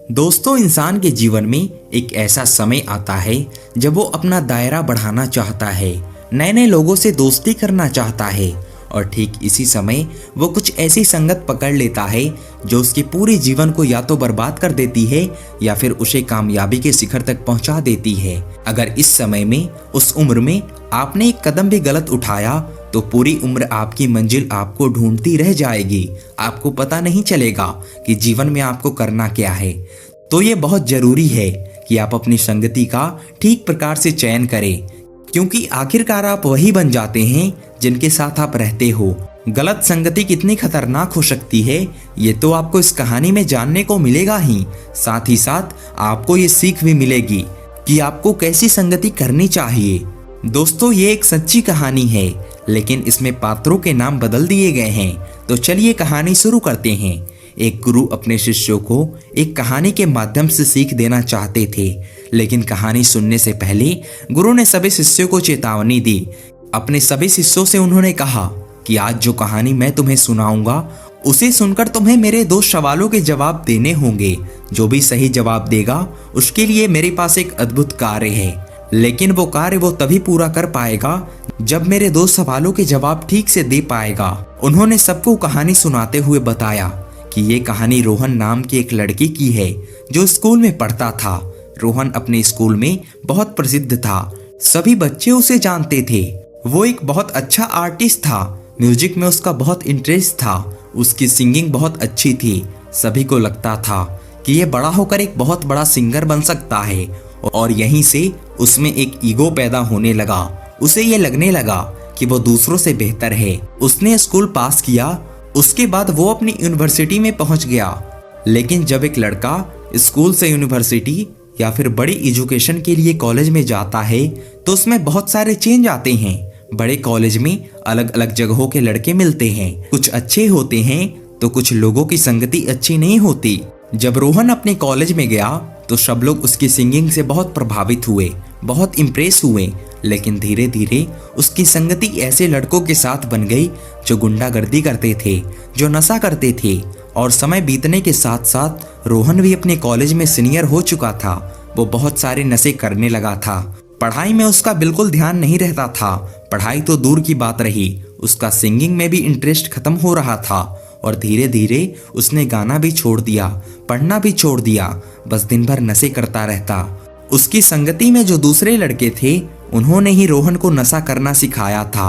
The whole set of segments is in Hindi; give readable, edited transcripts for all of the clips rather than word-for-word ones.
दोस्तों, इंसान के जीवन में एक ऐसा समय आता है जब वो अपना दायरा बढ़ाना चाहता है, नए नए लोगों से दोस्ती करना चाहता है और ठीक इसी समय वो कुछ ऐसी संगत पकड़ लेता है जो उसके पूरे जीवन को या तो बर्बाद कर देती है या फिर उसे कामयाबी के शिखर तक पहुंचा देती है। अगर इस समय में, उस उम्र में आपने एक कदम भी गलत उठाया तो पूरी उम्र आपकी मंजिल आपको ढूंढती रह जाएगी। आपको पता नहीं चलेगा कि जीवन में आपको करना क्या है। तो ये बहुत जरूरी है कि आप अपनी संगति का ठीक प्रकार से चयन करें, क्योंकि आखिरकार आप वही बन जाते हैं जिनके साथ आप रहते हो। गलत संगति कितनी खतरनाक हो सकती है ये तो आपको इस कहानी में जानने को मिलेगा ही। साथ ही साथ आपको ये सीख भी मिलेगी कि आपको कैसी संगति करनी चाहिए। दोस्तों, ये एक सच्ची कहानी है, लेकिन इसमें पात्रों के नाम बदल दिए गए हैं। तो चलिए कहानी शुरू करते हैं। एक गुरु अपने शिष्यों को एक कहानी के माध्यम से सीख देना चाहते थे, लेकिन कहानी सुनने से पहले गुरु ने सभी शिष्यों को चेतावनी दी। अपने सभी शिष्यों से उन्होंने कहा कि आज जो कहानी मैं तुम्हें सुनाऊंगा उसे सुनकर तुम्हें मेरे 2 सवालों के जवाब देने होंगे। जो भी सही जवाब देगा उसके लिए मेरे पास एक अद्भुत कार्य है, लेकिन वो कार्य वो तभी पूरा कर पाएगा जब मेरे 2 सवालों के जवाब ठीक से दे पाएगा। उन्होंने सबको कहानी सुनाते हुए बताया कि ये कहानी रोहन नाम की एक लड़की की है जो स्कूल में पढ़ता था। रोहन अपने स्कूल में बहुत प्रसिद्ध था, सभी बच्चे उसे जानते थे। वो एक बहुत अच्छा आर्टिस्ट था, म्यूजिक में उसका बहुत इंटरेस्ट था, उसकी सिंगिंग बहुत अच्छी थी। सभी को लगता था कि ये बड़ा होकर एक बहुत बड़ा सिंगर बन सकता है, और यहीं से उसमें एक ईगो पैदा होने लगा। उसे ये लगने लगा कि वो दूसरों से बेहतर है। उसने स्कूल पास किया, उसके बाद वो अपनी यूनिवर्सिटी में पहुंच गया। लेकिन जब एक लड़का स्कूल से यूनिवर्सिटी या फिर बड़ी एजुकेशन के लिए कॉलेज में जाता है तो उसमें बहुत सारे चेंज आते हैं। बड़े कॉलेज में अलग अलग जगहों के लड़के मिलते हैं, कुछ अच्छे होते हैं तो कुछ लोगों की संगति अच्छी नहीं होती। जब रोहन अपने कॉलेज में गया तो सब लोग उसकी सिंगिंग से बहुत प्रभावित हुए, बहुत इम्प्रेस हुए। लेकिन धीरे धीरे उसकी संगति ऐसे लड़कों के साथ बन गई जो गुंडागर्दी करते थे, जो नशा करते थे। और समय बीतने के साथ साथ रोहन भी अपने कॉलेज में सीनियर हो चुका था। वो बहुत सारे नशे करने लगा था। पढ़ाई में उसका बिल्कुल ध्यान नहीं रहता था। पढ़ाई तो दूर की बात रही, उसका सिंगिंग में भी इंटरेस्ट खत्म हो रहा था। और धीरे धीरे उसने गाना भी छोड़ दिया, पढ़ना भी छोड़ दिया, बस दिन भर नशे करता रहता। उसकी संगति में जो दूसरे लड़के थे उन्होंने ही रोहन को नशा करना सिखाया था।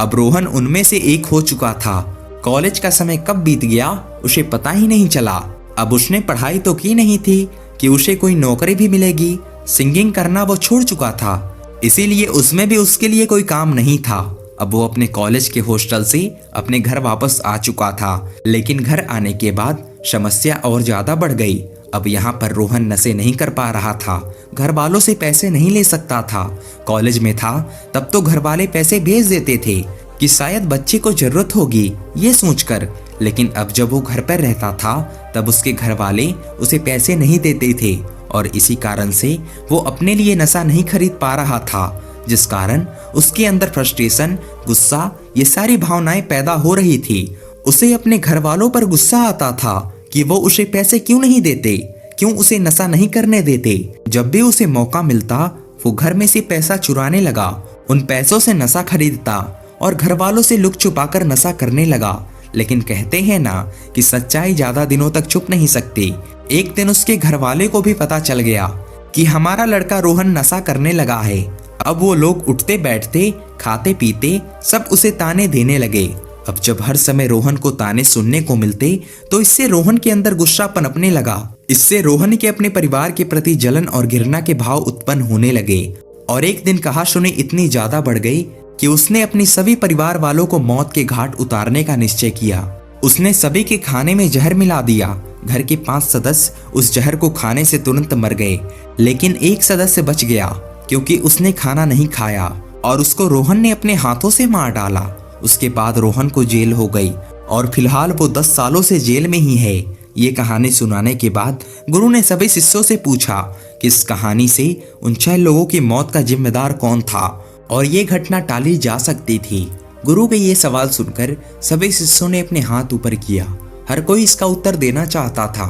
अब रोहन उनमें से एक हो चुका था। कॉलेज का समय कब बीत गया उसे पता ही नहीं चला। अब उसने पढ़ाई तो की नहीं थी कि उसे कोई नौकरी भी मिलेगी। सिंगिंग करना वो छोड़ चुका था, इसीलिए उसमें भी उसके लिए कोई काम नहीं था। अब वो अपने कॉलेज के हॉस्टल से अपने घर वापस आ चुका था, लेकिन घर आने के बाद समस्या और ज्यादा बढ़ गई। अब यहाँ पर रोहन नशे नहीं कर पा रहा था, घर वालों से पैसे नहीं ले सकता था। कॉलेज में था तब तो घर वाले पैसे भेज देते थे कि शायद बच्चे को जरूरत होगी, ये सोचकर। लेकिन अब जब वो घर पर रहता था तब उसके घर वाले उसे पैसे नहीं देते थे, और इसी कारण से वो अपने लिए नशा नहीं खरीद पा रहा था, जिस कारण उसके अंदर फ्रस्ट्रेशन, गुस्सा, ये सारी भावनाएं पैदा हो रही थी। उसे अपने घर वालों पर गुस्सा आता था कि वो उसे पैसे क्यों नहीं देते, क्यों उसे नशा नहीं करने देते। जब भी उसे मौका मिलता वो घर में से पैसा चुराने लगा, उन पैसों से नशा खरीदता और घर वालों से लुक छुपाकर नशा करने लगा। लेकिन कहते हैं ना कि सच्चाई ज्यादा दिनों तक छुप नहीं सकती। एक दिन उसके घर वाले को भी पता चल गया कि हमारा लड़का रोहन नशा करने लगा है। अब वो लोग उठते बैठते, खाते पीते सब उसे ताने देने लगे। अब जब हर समय रोहन को ताने सुनने को मिलते तो इससे रोहन के अंदर गुस्सा पनपने लगा। इससे रोहन के अपने परिवार के प्रति जलन और घृणा के भाव उत्पन्न होने लगे। और एक दिन कहासुनी इतनी ज्यादा बढ़ गई कि उसने अपनी सभी परिवार वालों को मौत के घाट उतारने का निश्चय किया। उसने सभी के खाने में जहर मिला दिया। घर के 5 सदस्य उस जहर को खाने से तुरंत मर गए, लेकिन एक सदस्य बच गया क्योंकि उसने खाना नहीं खाया और उसको रोहन ने अपने हाथों से मार डाला। उसके बाद रोहन को जेल हो गई और फिलहाल वो 10 सालों से जेल में ही है। ये कहानी सुनाने के बाद गुरु ने सभी शिष्यों से पूछा कि इस कहानी से उन 6 लोगों की मौत का जिम्मेदार कौन था और ये घटना टाली जा सकती थी। गुरु के ये सवाल सुनकर सभी शिष्यों ने अपने हाथ ऊपर किया। हर कोई इसका उत्तर देना चाहता था।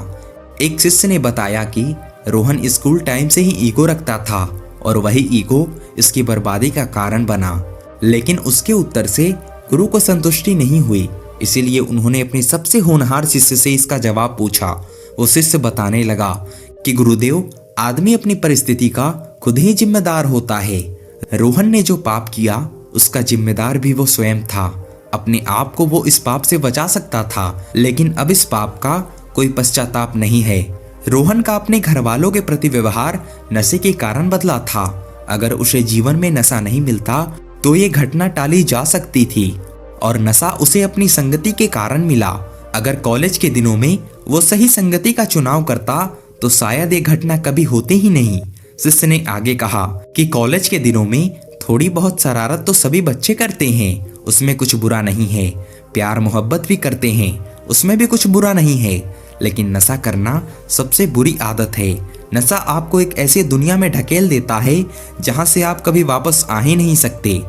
एक शिष्य ने बताया कि रोहन स्कूल टाइम से ही ईगो रखता था और वही ईगो इसकी बर्बादी का कारण बना। लेकिन उसके उत्तर से गुरु को संतुष्टि नहीं हुई, इसीलिए उन्होंने अपने सबसे होनहार शिष्य से इसका जवाब पूछा। वो शिष्य बताने लगा कि गुरुदेव, आदमी अपनी परिस्थिति का खुद ही जिम्मेदार होता है। रोहन ने जो पाप किया उसका जिम्मेदार भी वो स्वयं था। अपने आप को वो इस पाप से बचा सकता था, लेकिन अब इस पाप का कोई पश्चाताप नहीं है। रोहन का अपने घर वालों के प्रति व्यवहार नशे के कारण बदला था। अगर उसे जीवन में नशा नहीं मिलता तो ये घटना टाली जा सकती थी, और नशा उसे अपनी संगति के कारण मिला। अगर कॉलेज के दिनों में वो सही संगति का चुनाव करता तो शायद ये घटना कभी होती ही नहीं। शिष्य ने आगे कहा कि कॉलेज के दिनों में थोड़ी बहुत शरारत तो सभी बच्चे करते हैं, उसमें कुछ बुरा नहीं है। प्यार मोहब्बत भी करते हैं, उसमें भी कुछ बुरा नहीं है। लेकिन नशा करना सबसे बुरी आदत है। नशा आपको एक ऐसी दुनिया में ढकेल देता है जहां से आप कभी वापस आ ही नहीं सकते।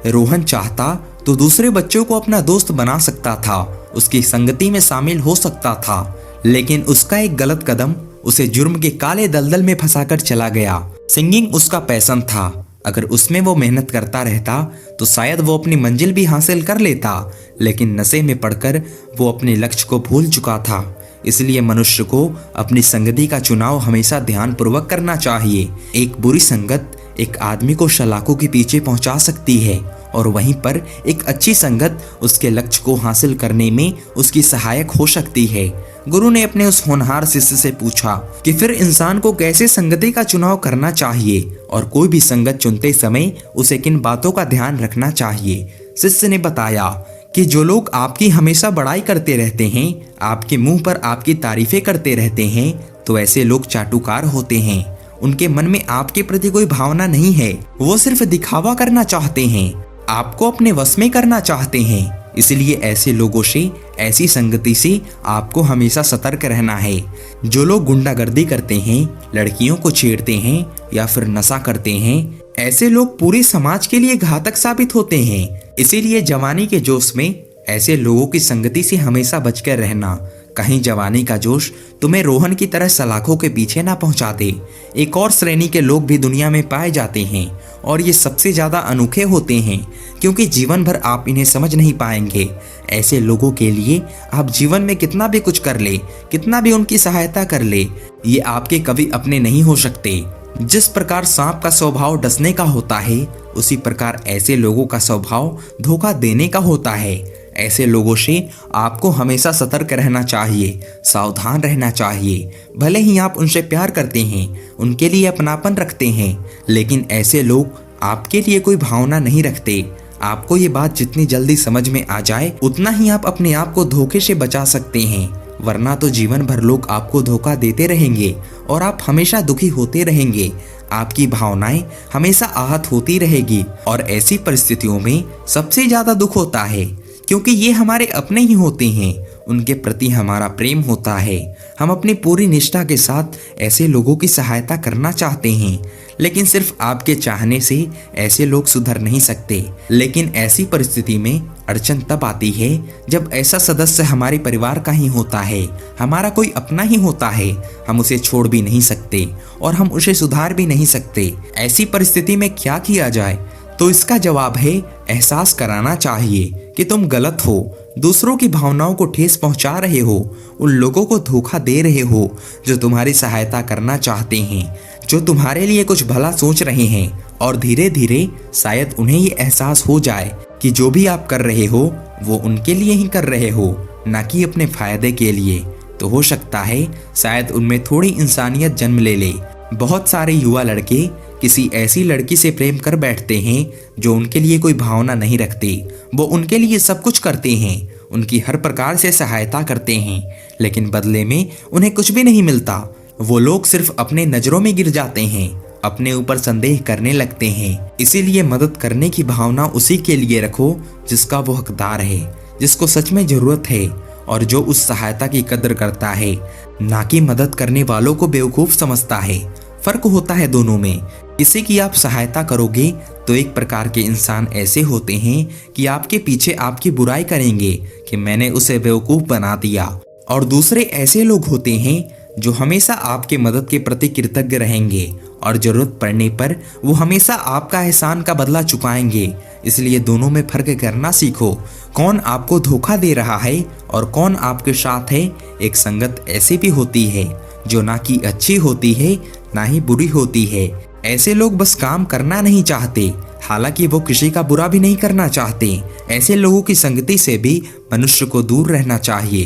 रोहन चाहता तो दूसरे बच्चों को अपना दोस्त बना सकता था, उसकी संगति में शामिल हो सकता था, लेकिन उसका एक गलत कदम उसे जुर्म के काले दलदल में फंसाकर चला गया। सिंगिंग उसका पैशन था। अगर उसमें वो मेहनत करता रहता तो शायद वो अपनी मंजिल भी हासिल कर लेता, लेकिन नशे में पड़कर वो अपने लक्ष्य को भूल चुका था। इसलिए मनुष्य को अपनी संगति का चुनाव हमेशा ध्यानपूर्वक करना चाहिए। एक बुरी संगत एक आदमी को सलाखों के पीछे पहुंचा सकती है, और वहीं पर एक अच्छी संगत उसके लक्ष्य को हासिल करने में उसकी सहायक हो सकती है। गुरु ने अपने उस होनहार शिष्य से पूछा कि फिर इंसान को कैसे संगति का चुनाव करना चाहिए, और कोई भी संगत चुनते समय उसे किन बातों का ध्यान रखना चाहिए। शिष्य ने बताया कि जो लोग आपकी हमेशा बड़ाई करते रहते हैं, आपके मुंह पर आपकी तारीफें करते रहते हैं, तो ऐसे लोग चाटुकार होते हैं। उनके मन में आपके प्रति कोई भावना नहीं है, वो सिर्फ दिखावा करना चाहते हैं, आपको अपने वश में करना चाहते हैं। इसलिए ऐसे लोगों से, ऐसी संगति से आपको हमेशा सतर्क रहना है। जो लोग गुंडागर्दी करते हैं, लड़कियों को छेड़ते हैं या फिर नशा करते हैं, ऐसे लोग पूरे समाज के लिए घातक साबित होते हैं। इसीलिए जवानी के जोश में ऐसे लोगों की संगति से हमेशा बचकर रहना। कहीं जवानी का जोश तुम्हें रोहन की तरह सलाखों के पीछे ना पहुंचा दे। एक और श्रेणी के लोग भी दुनिया में पाए जाते हैं, और ये सबसे ज्यादा अनोखे होते हैं, क्योंकि जीवन भर आप इन्हें समझ नहीं पाएंगे। ऐसे लोगों के लिए आप जीवन में कितना भी कुछ कर ले, कितना भी उनकी सहायता कर ले, ये आपके कभी अपने नहीं हो सकते। जिस प्रकार सांप का स्वभाव डसने का होता है, उसी प्रकार ऐसे लोगों का स्वभाव धोखा देने का होता है। ऐसे लोगों से आपको हमेशा सतर्क रहना चाहिए, सावधान रहना चाहिए। भले ही आप उनसे प्यार करते हैं, उनके लिए अपनापन रखते हैं, लेकिन ऐसे लोग आपके लिए कोई भावना नहीं रखते। आपको ये बात जितनी जल्दी समझ में आ जाए, उतना ही आप अपने आप को धोखे से बचा सकते हैं, वरना तो जीवन भर लोग आपको धोखा देते रहेंगे और आप हमेशा दुखी होते रहेंगे। आपकी भावनाएं हमेशा आहत होती रहेगी, और ऐसी परिस्थितियों में सबसे ज्यादा दुख होता है, क्योंकि ये हमारे अपने ही होते हैं, उनके प्रति हमारा प्रेम होता है। हम अपनी पूरी निष्ठा के साथ ऐसे लोगों की सहायता करना चाहते हैं, लेकिन सिर्फ आपके चाहने से ऐसे लोग सुधर नहीं सकते। लेकिन ऐसी परिस्थिति में अड़चन तब आती है जब ऐसा सदस्य हमारे परिवार का ही होता है, हमारा कोई अपना ही होता है। हम उसे छोड़ भी नहीं सकते और हम उसे सुधार भी नहीं सकते। ऐसी परिस्थिति में क्या किया जाए? तो इसका जवाब है एहसास कराना चाहिए कि तुम गलत हो, दूसरों की भावनाओं को ठेस पहुंचा रहे हो, उन लोगों को धोखा दे रहे हो जो तुम्हारी सहायता करना चाहते हैं, जो तुम्हारे लिए कुछ भला सोच रहे हैं। और धीरे धीरे शायद उन्हें ये एहसास हो जाए कि जो भी आप कर रहे हो वो उनके लिए ही कर रहे हो, ना कि अपने फायदे के लिए। तो हो सकता है शायद उनमें थोड़ी इंसानियत जन्म ले ले। बहुत सारे युवा लड़के किसी ऐसी लड़की से प्रेम कर बैठते हैं जो उनके लिए कोई भावना नहीं रखती। वो उनके लिए सब कुछ करते हैं, उनकी हर प्रकार से सहायता करते हैं, लेकिन बदले में उन्हें कुछ भी नहीं मिलता। वो लोग सिर्फ अपने नजरों में गिर जाते हैं, अपने ऊपर संदेह करने लगते हैं। इसीलिए मदद करने की भावना उसी के लिए रखो जिसका वो हकदार है, जिसको सच में जरूरत है और जो उस सहायता की कदर करता है, ना कि मदद करने वालों को बेवकूफ समझता है। फर्क होता है दोनों में। किसी की आप सहायता करोगे तो एक प्रकार के इंसान ऐसे होते हैं कि आपके पीछे आपकी बुराई करेंगे कि मैंने उसे बेवकूफ बना दिया, और दूसरे ऐसे लोग होते हैं जो हमेशा आपके मदद के प्रति कृतज्ञ रहेंगे और जरूरत पड़ने पर वो हमेशा आपका एहसान का बदला चुकाएंगे। इसलिए दोनों में फर्क करना सीखो। कौन आपको धोखा दे रहा है और कौन आपके साथ है। एक संगत ऐसी भी होती है जो ना कि अच्छी होती है ना ही बुरी होती है। ऐसे लोग बस काम करना नहीं चाहते, हालांकि वो किसी का बुरा भी नहीं करना चाहते। ऐसे लोगों की संगति से भी मनुष्य को दूर रहना चाहिए,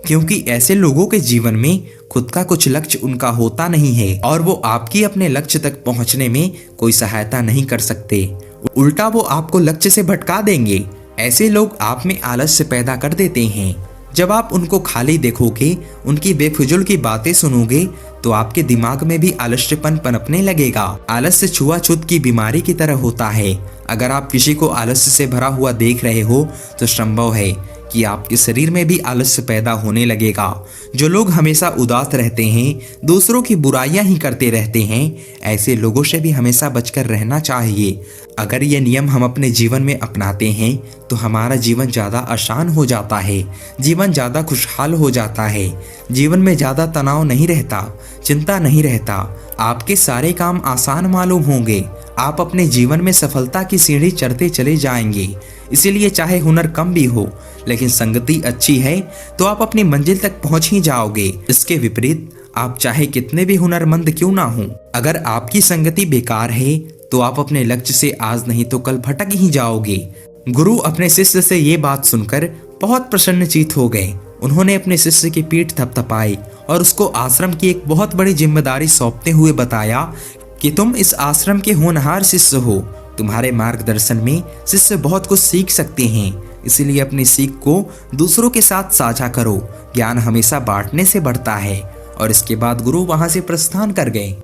क्योंकि ऐसे लोगों के जीवन में खुद का कुछ लक्ष्य उनका होता नहीं है और वो आपकी अपने लक्ष्य तक पहुंचने में कोई सहायता नहीं कर सकते। उल्टा वो आपको लक्ष्य से भटका देंगे। ऐसे लोग आप में आलस्य पैदा कर देते हैं। जब आप उनको खाली देखोगे, उनकी बेफिजुल की बातें सुनोगे, तो आपके दिमाग में भी आलस्यपन पनपने लगेगा। आलस्य छुआछूत की बीमारी की तरह होता है। अगर आप किसी को आलस्य से भरा हुआ देख रहे हो तो संभव है कि आपके शरीर में भी आलस्य पैदा होने लगेगा। जो लोग हमेशा उदास रहते हैं, दूसरों की बुराइयां ही करते रहते हैं, ऐसे लोगों से भी हमेशा बचकर रहना चाहिए। अगर ये नियम हम अपने जीवन में अपनाते हैं तो हमारा जीवन ज़्यादा आसान हो जाता है, जीवन ज़्यादा खुशहाल हो जाता है। जीवन में ज़्यादा तनाव नहीं रहता, चिंता नहीं रहता, आपके सारे काम आसान मालूम होंगे। आप अपने जीवन में सफलता की सीढ़ी चढ़ते चले जाएंगे। इसीलिए चाहे हुनर कम भी हो, लेकिन संगति अच्छी है तो आप अपनी मंजिल तक पहुंच ही जाओगे। इसके विपरीत आप चाहे कितने भी हुनरमंद क्यों ना हो, अगर आपकी संगति बेकार है तो आप अपने लक्ष्य से आज नहीं तो कल भटक ही जाओगे। गुरु अपने शिष्य से ये बात सुनकर बहुत प्रसन्नचित्त हो गए। उन्होंने अपने शिष्य की पीठ थपथपाई और उसको आश्रम की एक बहुत बड़ी जिम्मेदारी सौंपते हुए बताया कि तुम इस आश्रम के होनहार शिष्य हो। तुम्हारे मार्गदर्शन में शिष्य बहुत कुछ सीख सकते हैं, इसलिए अपनी सीख को दूसरों के साथ साझा करो। ज्ञान हमेशा बांटने से बढ़ता है। और इसके बाद गुरु वहां से प्रस्थान कर गए।